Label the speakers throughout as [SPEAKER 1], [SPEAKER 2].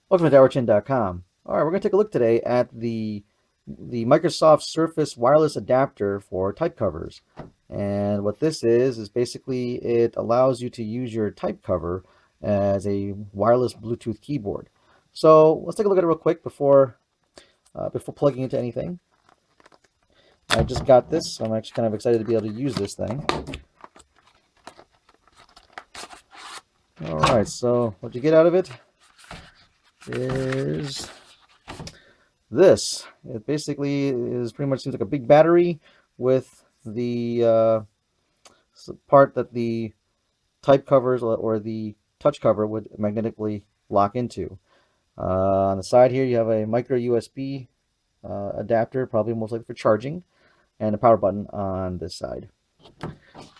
[SPEAKER 1] Welcome to DowerChin.com. All right, we're going to take a look today at the Microsoft Surface wireless adapter for type covers. And what this is basically it allows you to use your type cover as a wireless Bluetooth keyboard. So let's take a look at it real quick before plugging into anything. I just got this, so I'm actually kind of excited to be able to use this thing. All right, so what you get out of it is this. It basically is pretty much seems like a big battery with the part that the type covers or the touch cover would magnetically lock into. On the side here, you have a micro USB adapter, probably most likely for charging, and a power button on this side.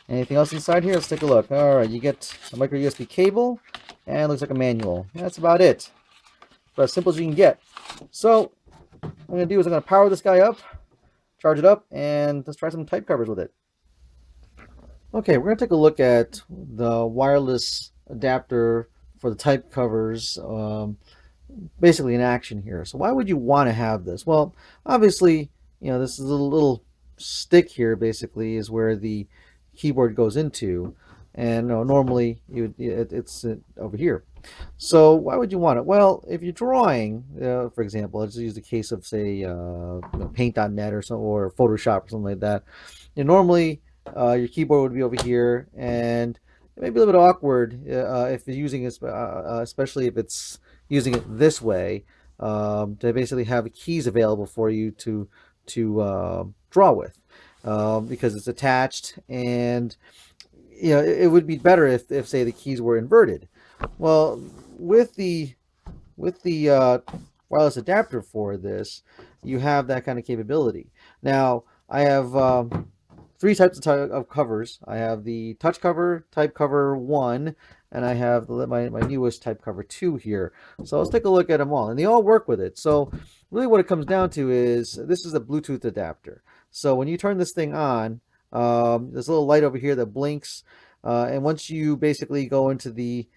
[SPEAKER 1] Anything else inside here? Let's take a look. All right, you get a micro USB cable, and it looks like a manual. That's about it. But as simple as you can get. So what I'm going to do is I'm going to power this guy up, charge it up, and let's try some type covers with it. Okay, we're going to take a look at the wireless adapter for the type covers, basically in action here. So why would you want to have this? Well, obviously, this is a little stick here basically is where the keyboard goes into, and normally it's over here. So why would you want it? Well, if you're drawing, for example, let's use the case of say paint.net or Photoshop or something like that. Normally your keyboard would be over here, and it may be a little bit awkward if you're using it, especially if it's using it this way, to basically have keys available for you to draw with, because it's attached, and it would be better if say the keys were inverted. Well, with the wireless adapter for this, you have that kind of capability. Now, I have three types of covers. I have the touch cover, type cover 1, and I have my newest type cover 2 here. So let's take a look at them all. And they all work with it. So really what it comes down to is this is a Bluetooth adapter. So when you turn this thing on, there's a little light over here that blinks. And once you basically go into the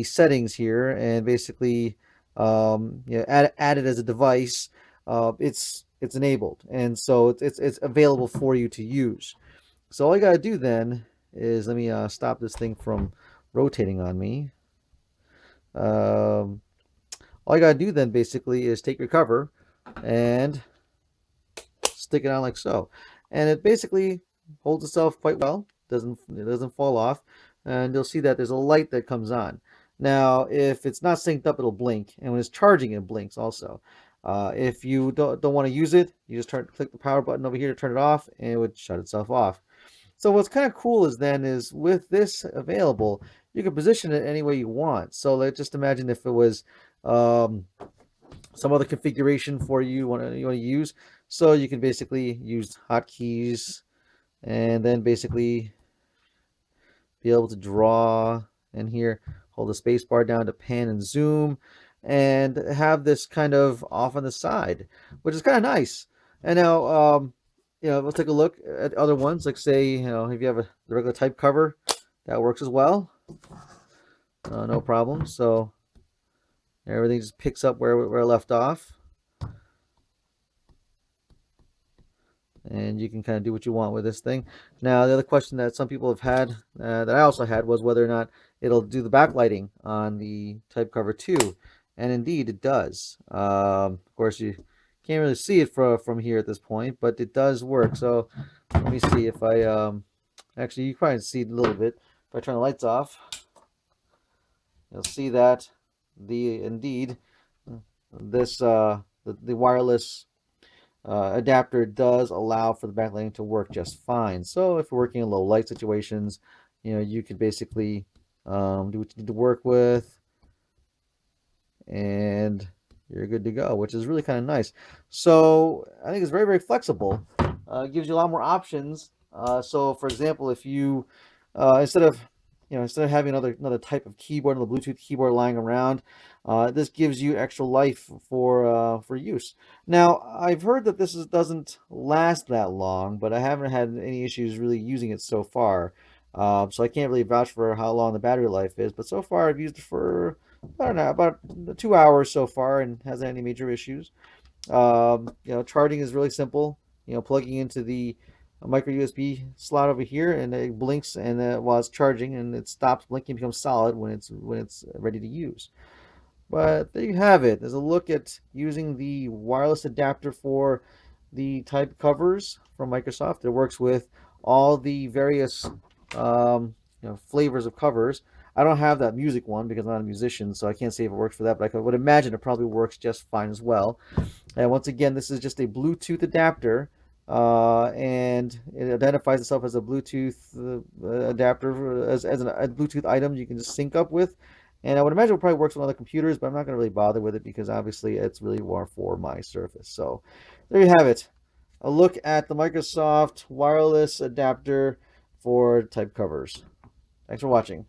[SPEAKER 1] settings here and basically add it as a device, it's enabled, and so it's available for you to use. So all you gotta do then is let me stop this thing from rotating on me. Um, all you gotta do then basically is take your cover and stick it on like so, and it basically holds itself quite well. It doesn't fall off, and you'll see that there's a light that comes on. Now, if it's not synced up, it'll blink, and when it's charging, it blinks also. If you don't want to use it, you just click the power button over here to turn it off, and it would shut itself off. So what's kind of cool is with this available, you can position it any way you want. So let's just imagine if it was um, some other configuration for you want to use. So you can basically use hotkeys and then basically be able to draw in here, hold the space bar down to pan and zoom, and have this kind of off on the side, which is kind of nice. And now, let's take a look at other ones. Like say, if you have the regular type cover, that works as well. No problem. So everything just picks up where I left off. And you can kind of do what you want with this thing. Now, the other question that some people have had, that I also had, was whether or not it'll do the backlighting on the type cover 2. And indeed, it does. Of course, you can't really see it from here at this point, but it does work. So let me see if I, actually, you can probably see it a little bit. If I turn the lights off, you'll see that indeed, this, the wireless adapter does allow for the backlighting to work just fine. So if you're working in low light situations, you could basically do what you need to work with, and you're good to go, which is really kind of nice. So I think it's very, very flexible. It gives you a lot more options. So for example, if you instead of having another type of keyboard, another Bluetooth keyboard lying around, this gives you extra life for use. Now, I've heard that doesn't last that long, but I haven't had any issues really using it so far. So I can't really vouch for how long the battery life is, but so far I've used it for I don't know, about 2 hours so far, and hasn't any major issues. Charging is really simple. Plugging into the micro USB slot over here, and it blinks, and while it's charging, and it stops blinking, becomes solid when it's ready to use. But there you have it. There's a look at using the wireless adapter for the type covers from Microsoft. It works with all the various flavors of covers. I don't have that music one because I'm not a musician, so I can't say if it works for that, but I would imagine it probably works just fine as well. And once again, this is just a Bluetooth adapter, and it identifies itself as a Bluetooth adapter, as a Bluetooth item you can just sync up with. And I would imagine it probably works on other computers, but I'm not going to really bother with it because obviously it's really more for my Surface. So there you have it. A look at the Microsoft wireless adapter for type covers. Thanks for watching.